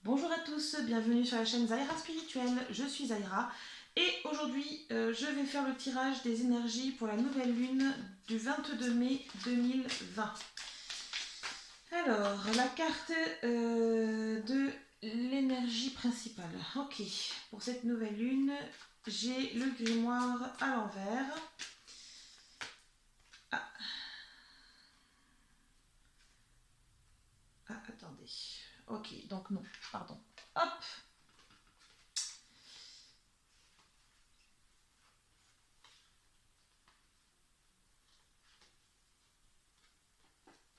Bonjour à tous, bienvenue sur la chaîne Zaira Spirituelle, je suis Zaira et aujourd'hui je vais faire le tirage des énergies pour la nouvelle lune du 22 mai 2020. Alors, la carte de l'énergie principale. Ok, pour cette nouvelle lune, j'ai le grimoire à l'envers. Attendez. Ok, donc non, pardon. Hop.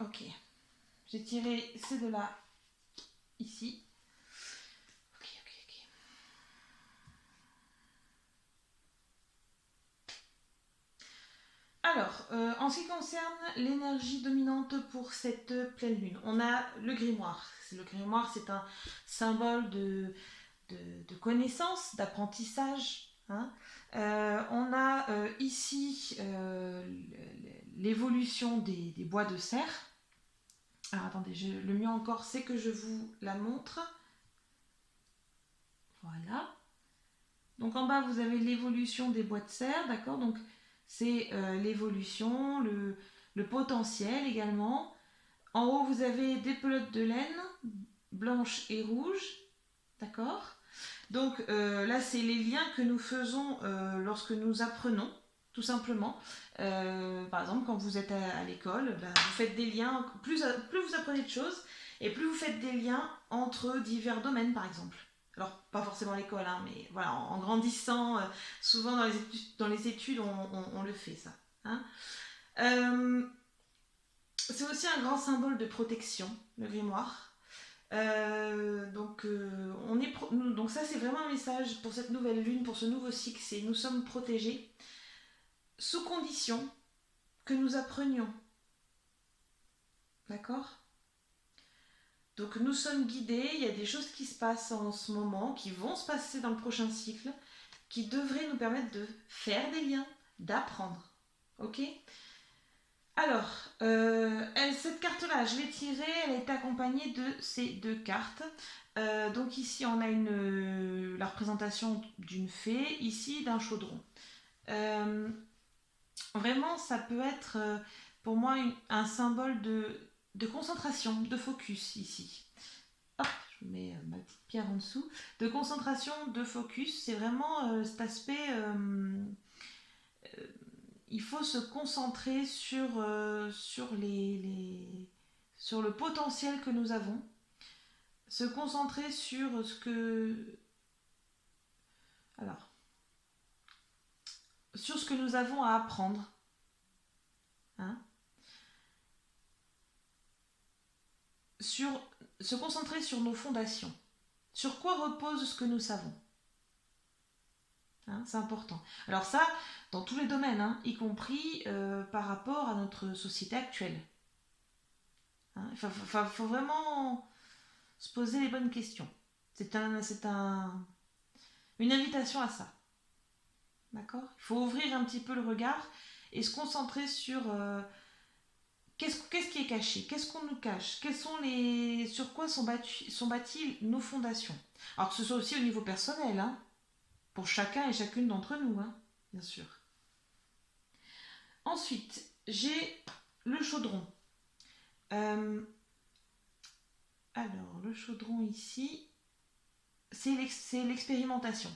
Ok, j'ai tiré ces deux-là ici. Ok, ok, ok. Alors, en ce qui concerne l'énergie dominante pour cette pleine lune, on a le grimoire. Le grimoire, c'est un symbole de connaissance, d'apprentissage. Hein. On a ici l'évolution des bois de serre. Alors attendez, le mieux encore, c'est que je vous la montre. Voilà. Donc en bas, vous avez l'évolution des bois de serre, d'accord. Donc c'est l'évolution, le potentiel également. En haut, vous avez des pelotes de laine, blanches et rouges, d'accord. Donc là, c'est les liens que nous faisons lorsque nous apprenons, tout simplement. Par exemple, quand vous êtes à l'école, ben, vous faites des liens, plus vous apprenez de choses, et plus vous faites des liens entre divers domaines, par exemple. Alors, pas forcément à l'école, hein, mais voilà, en grandissant, souvent dans les études, on le fait, ça. Hein. Euh, c'est aussi un grand symbole de protection, le grimoire. Donc ça, c'est vraiment un message pour cette nouvelle lune, pour ce nouveau cycle, c'est nous sommes protégés, sous condition que nous apprenions. D'accord. Donc nous sommes guidés, il y a des choses qui se passent en ce moment, qui vont se passer dans le prochain cycle, qui devraient nous permettre de faire des liens, d'apprendre. Ok. Alors, cette carte-là, je l'ai tirée, elle est accompagnée de ces deux cartes. Donc ici, on a la représentation d'une fée, ici d'un chaudron. Euh, Vraiment, ça peut être pour moi un symbole de concentration, de focus ici. Hop, je mets ma petite pierre en dessous. De concentration, de focus, c'est vraiment cet aspect. Il faut se concentrer sur le potentiel que nous avons, se concentrer sur ce que. Alors, sur ce que nous avons à apprendre. Hein, sur, se concentrer sur nos fondations. Sur quoi repose ce que nous savons. Hein, c'est important. Alors ça, dans tous les domaines, hein, y compris par rapport à notre société actuelle. Hein, faut vraiment se poser les bonnes questions. Une invitation à ça. D'accord. Il faut ouvrir un petit peu le regard et se concentrer sur qu'est-ce qui est caché, qu'est-ce qu'on nous cache, sur quoi sont bâties nos fondations. Alors que ce soit aussi au niveau personnel, hein, pour chacun et chacune d'entre nous, hein, bien sûr. Ensuite, j'ai le chaudron. Euh, alors, le chaudron ici, c'est l'expérimentation.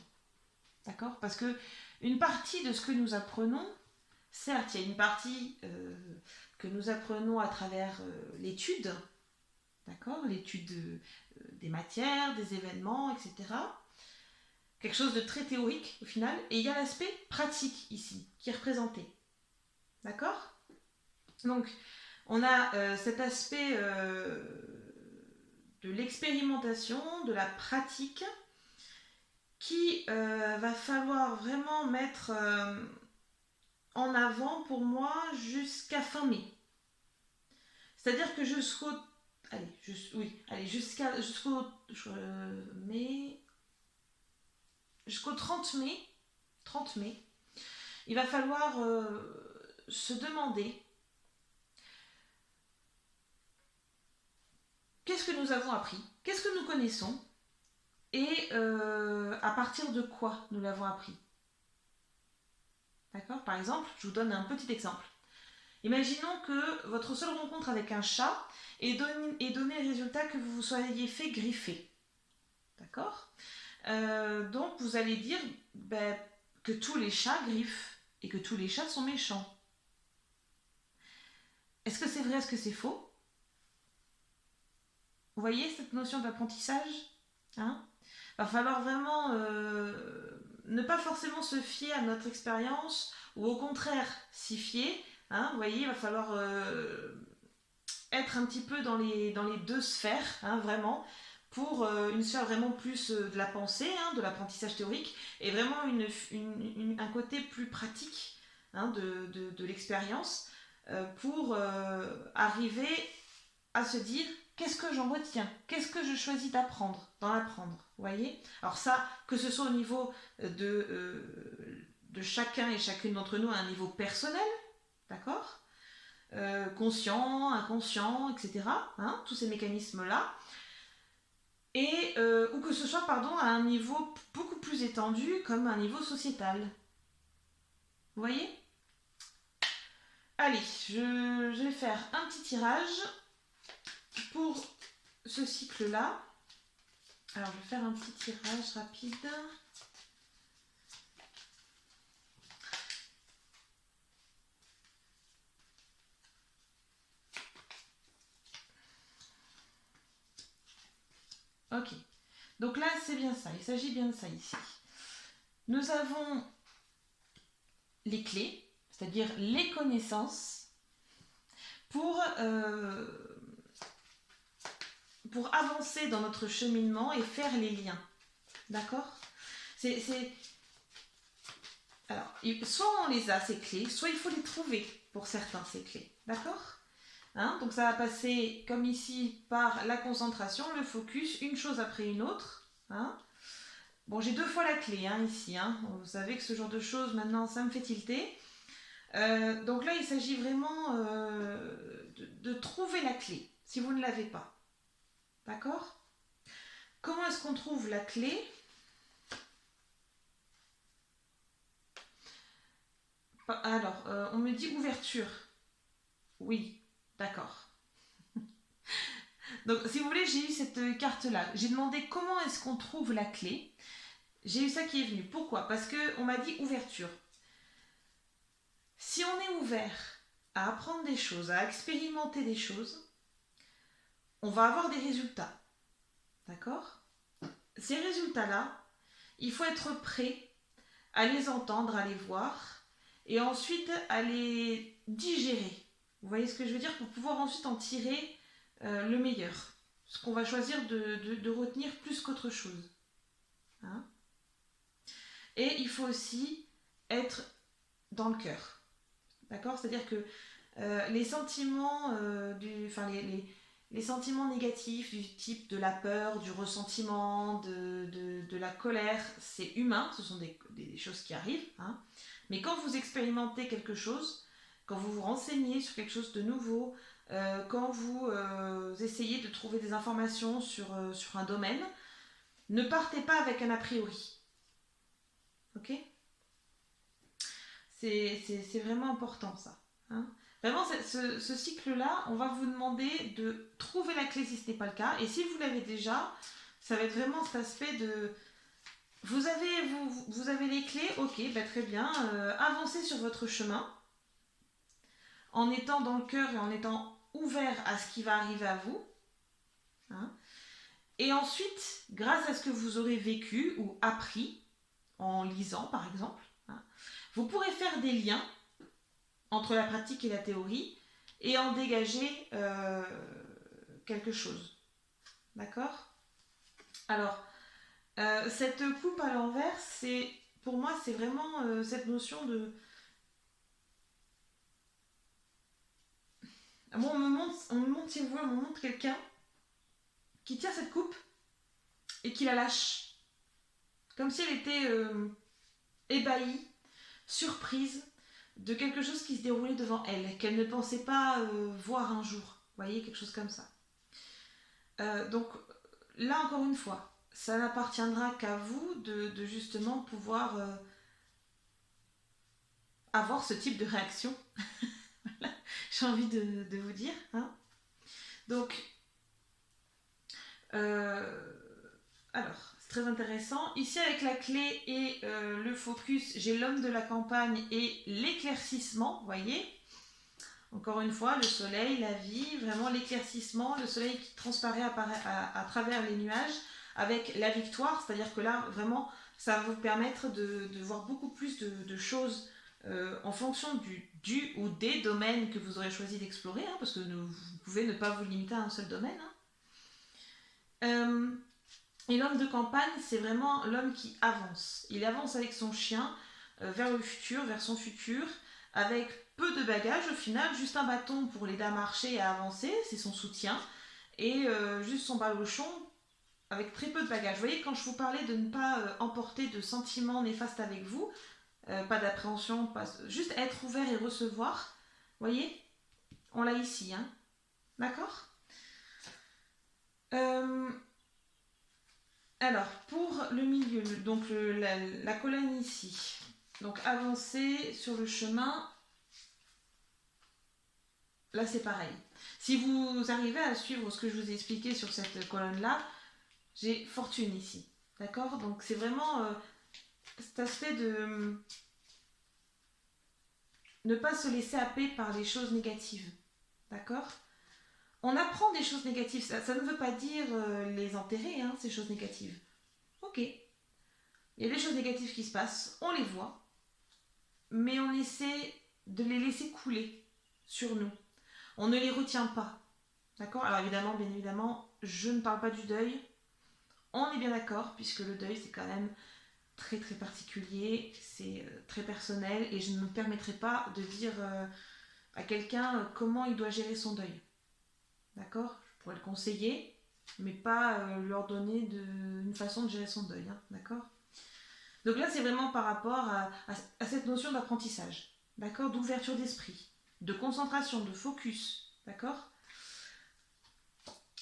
D'accord. Parce que une partie de ce que nous apprenons, certes, il y a une partie que nous apprenons à travers l'étude, d'accord, l'étude des matières, des événements, etc. Quelque chose de très théorique au final. Et il y a l'aspect pratique ici, qui est représenté. D'accord. Donc, on a cet aspect de l'expérimentation, de la pratique, qui va falloir vraiment mettre en avant pour moi jusqu'à fin mai. C'est-à-dire que jusqu'au mai, jusqu'au 30 mai, il va falloir se demander qu'est-ce que nous avons appris, qu'est-ce que nous connaissons, et à partir de quoi nous l'avons appris. D'accord? Par exemple, je vous donne un petit exemple. Imaginons que votre seule rencontre avec un chat ait donné le résultat que vous vous soyez fait griffer. D'accord? Donc vous allez dire ben, que tous les chats griffent et que tous les chats sont méchants. Est-ce que c'est vrai, est-ce que c'est faux? Vous voyez cette notion d'apprentissage, hein? Va falloir vraiment ne pas forcément se fier à notre expérience ou au contraire s'y fier. Hein, vous voyez, il va falloir être un petit peu dans les deux sphères, hein, vraiment, pour une sphère vraiment plus de la pensée, hein, de l'apprentissage théorique, et vraiment un côté plus pratique, hein, de l'expérience, pour arriver à se dire qu'est-ce que j'en retiens, qu'est-ce que je choisis d'apprendre, d'en apprendre, vous voyez. Alors ça, que ce soit au niveau de chacun et chacune d'entre nous à un niveau personnel, d'accord, conscient, inconscient, etc. Hein, tous ces mécanismes-là. Et, ou que ce soit pardon, à un niveau beaucoup plus étendu, comme un niveau sociétal. Vous voyez? Allez, je vais faire un petit tirage pour ce cycle-là. Alors, je vais faire un petit tirage rapide. Ok. Donc là, c'est bien ça. Il s'agit bien de ça ici. Nous avons les clés, c'est-à-dire les connaissances, pour avancer dans notre cheminement et faire les liens. D'accord? Alors, soit on les a, ces clés, soit il faut les trouver pour certains, ces clés. D'accord? Hein, donc ça va passer, comme ici, par la concentration, le focus, une chose après une autre. Hein. Bon, j'ai 2 fois la clé, hein, ici. Hein. Vous savez que ce genre de choses, maintenant, ça me fait tilter. Donc là, il s'agit vraiment de trouver la clé, si vous ne l'avez pas. D'accord? Comment est-ce qu'on trouve la clé? Alors, on me dit ouverture. Oui, d'accord. Donc, si vous voulez, j'ai eu cette carte-là. J'ai demandé comment est-ce qu'on trouve la clé. J'ai eu ça qui est venu. Pourquoi? Parce qu'on m'a dit ouverture. Si on est ouvert à apprendre des choses, à expérimenter des choses, on va avoir des résultats. D'accord? Ces résultats-là, il faut être prêt à les entendre, à les voir, et ensuite à les digérer. Vous voyez ce que je veux dire? Pour pouvoir ensuite en tirer le meilleur. Ce qu'on va choisir de retenir plus qu'autre chose. Hein? Et il faut aussi être dans le cœur. D'accord? C'est-à-dire que les sentiments, les sentiments négatifs du type de la peur, du ressentiment, de la colère, c'est humain, ce sont des choses qui arrivent. Hein. Mais quand vous expérimentez quelque chose, quand vous vous renseignez sur quelque chose de nouveau, quand vous essayez de trouver des informations sur un domaine, ne partez pas avec un a priori. Ok? C'est vraiment important ça. Hein. Vraiment, ce cycle-là, on va vous demander de trouver la clé si ce n'est pas le cas. Et si vous l'avez déjà, ça va être vraiment cet aspect de... Vous avez les clés, ok, bah très bien. Avancez sur votre chemin en étant dans le cœur et en étant ouvert à ce qui va arriver à vous. Hein. Et ensuite, grâce à ce que vous aurez vécu ou appris, en lisant par exemple, hein, vous pourrez faire des liens entre la pratique et la théorie et en dégager quelque chose. D'accord? Alors, cette coupe à l'envers, pour moi, c'est vraiment cette notion de... Bon, on me montre, si vous voulez, on me montre quelqu'un qui tient cette coupe et qui la lâche. Comme si elle était ébahie, surprise de quelque chose qui se déroulait devant elle, qu'elle ne pensait pas voir un jour. Vous voyez, quelque chose comme ça. Donc, là, encore une fois, ça n'appartiendra qu'à vous de justement pouvoir avoir ce type de réaction. J'ai envie de vous dire. Hein. Donc, alors, c'est très intéressant. Ici, avec la clé et le focus, j'ai l'homme de la campagne et l'éclaircissement, vous voyez. Encore une fois, le soleil, la vie, vraiment l'éclaircissement, le soleil qui transparaît à travers les nuages, avec la victoire, c'est-à-dire que là, vraiment, ça va vous permettre de voir beaucoup plus de choses en fonction du ou des domaines que vous aurez choisi d'explorer, hein, parce que vous pouvez ne pas vous limiter à un seul domaine. Hein. Et l'homme de campagne, c'est vraiment l'homme qui avance. Il avance avec son chien vers le futur, vers son futur, avec peu de bagages au final, juste un bâton pour l'aider à marcher et à avancer, c'est son soutien, et juste son balochon avec très peu de bagages. Vous voyez, quand je vous parlais de ne pas emporter de sentiments néfastes avec vous, pas d'appréhension, juste être ouvert et recevoir, vous voyez, on l'a ici, hein. D'accord. Alors, pour le milieu, donc la colonne ici, donc avancer sur le chemin, là c'est pareil. Si vous arrivez à suivre ce que je vous ai expliqué sur cette colonne-là, j'ai fortune ici. D'accord. Donc c'est vraiment cet aspect de ne pas se laisser happer par les choses négatives. D'accord. On apprend des choses négatives. Ça ne veut pas dire les enterrer, hein, ces choses négatives. Ok. Il y a des choses négatives qui se passent, on les voit, mais on essaie de les laisser couler sur nous. On ne les retient pas. D'accord. Alors évidemment, bien évidemment, je ne parle pas du deuil. On est bien d'accord, puisque le deuil, c'est quand même très très particulier, c'est très personnel, et je ne me permettrai pas de dire à quelqu'un comment il doit gérer son deuil. D'accord. Je pourrais le conseiller, mais pas leur donner une façon de gérer son deuil. Hein. D'accord. Donc là, c'est vraiment par rapport à cette notion d'apprentissage. D'accord. D'ouverture d'esprit, de concentration, de focus. D'accord.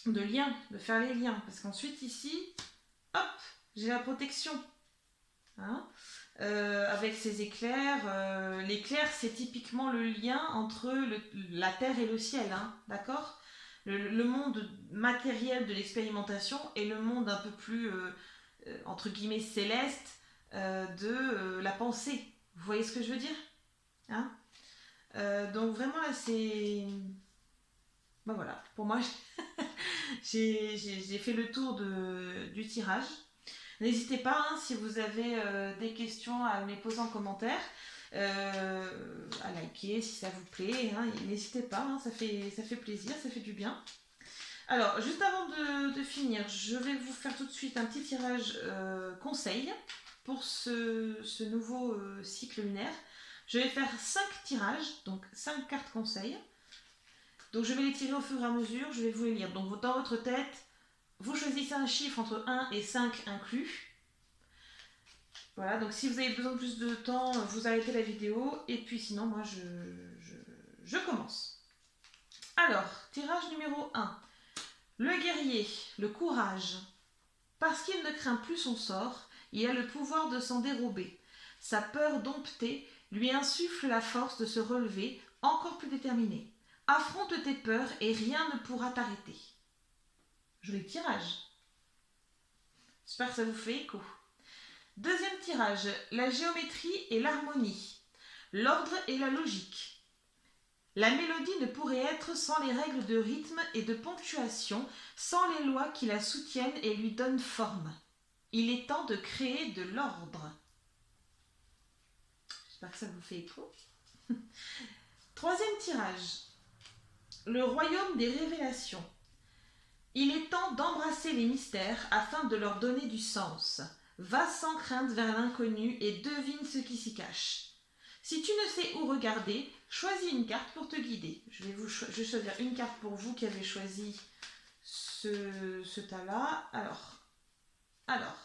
De lien, de faire les liens. Parce qu'ensuite, ici, hop, j'ai la protection. Hein. Avec ces éclairs, l'éclair, c'est typiquement le lien entre la terre et le ciel. Hein. D'accord. Le monde matériel de l'expérimentation et le monde un peu plus, entre guillemets, céleste de la pensée. Vous voyez ce que je veux dire. Hein. Donc vraiment là, c'est... Ben voilà, pour moi, j'ai fait le tour du tirage. N'hésitez pas, hein, si vous avez des questions, à me les poser en commentaire, à liker si ça vous plaît. Hein, n'hésitez pas, hein, ça fait plaisir, ça fait du bien. Alors, juste avant de finir, je vais vous faire tout de suite un petit tirage conseil pour ce nouveau cycle lunaire. Je vais faire 5 tirages, donc 5 cartes conseils. Donc je vais les tirer au fur et à mesure, je vais vous les lire. Donc dans votre tête, vous choisissez un chiffre entre 1 et 5 inclus. Voilà, donc si vous avez besoin de plus de temps, vous arrêtez la vidéo. Et puis sinon, moi, je commence. Alors, tirage numéro 1. Le guerrier, le courage. Parce qu'il ne craint plus son sort, il a le pouvoir de s'en dérober. Sa peur domptée lui insuffle la force de se relever, encore plus déterminé. Affronte tes peurs et rien ne pourra t'arrêter. Joli tirage. J'espère que ça vous fait écho. Deuxième tirage, la géométrie et l'harmonie, l'ordre et la logique. La mélodie ne pourrait être sans les règles de rythme et de ponctuation, sans les lois qui la soutiennent et lui donnent forme. Il est temps de créer de l'ordre. J'espère que ça vous fait écho. Troisième tirage, le royaume des révélations. Il est temps d'embrasser les mystères afin de leur donner du sens. Va sans crainte vers l'inconnu et devine ce qui s'y cache. Si tu ne sais où regarder, choisis une carte pour te guider. Je vais choisir une carte pour vous qui avez choisi ce tas-là. Alors,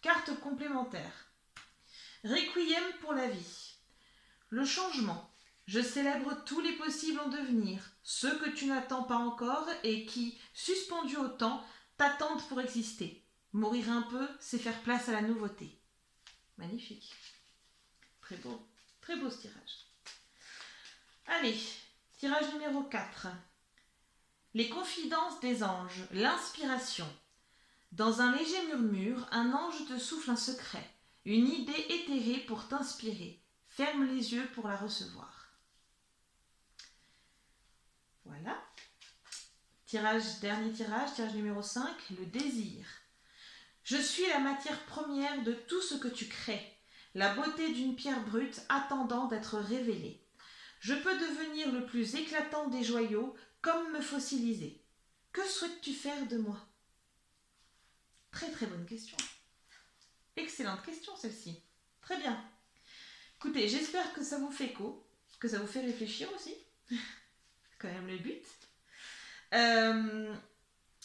carte complémentaire. Requiem pour la vie. Le changement. Je célèbre tous les possibles en devenir, ceux que tu n'attends pas encore et qui, suspendus au temps, t'attendent pour exister. Mourir un peu, c'est faire place à la nouveauté. Magnifique. Très beau ce tirage. Allez, tirage numéro 4. Les confidences des anges, l'inspiration. Dans un léger murmure, un ange te souffle un secret, une idée éthérée pour t'inspirer. Ferme les yeux pour la recevoir. Voilà. Dernier tirage numéro 5, le désir. Je suis la matière première de tout ce que tu crées, la beauté d'une pierre brute attendant d'être révélée. Je peux devenir le plus éclatant des joyaux, comme me fossiliser. Que souhaites-tu faire de moi? Très très bonne question. Excellente question celle-ci. Très bien. Écoutez, j'espère que ça vous fait écho, que ça vous fait réfléchir aussi. C'est quand même le but.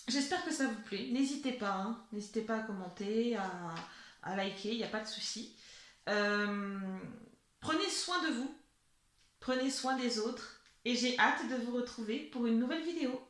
J'espère que ça vous plaît. N'hésitez pas à commenter, à liker, il n'y a pas de souci. Prenez soin de vous, prenez soin des autres, et j'ai hâte de vous retrouver pour une nouvelle vidéo.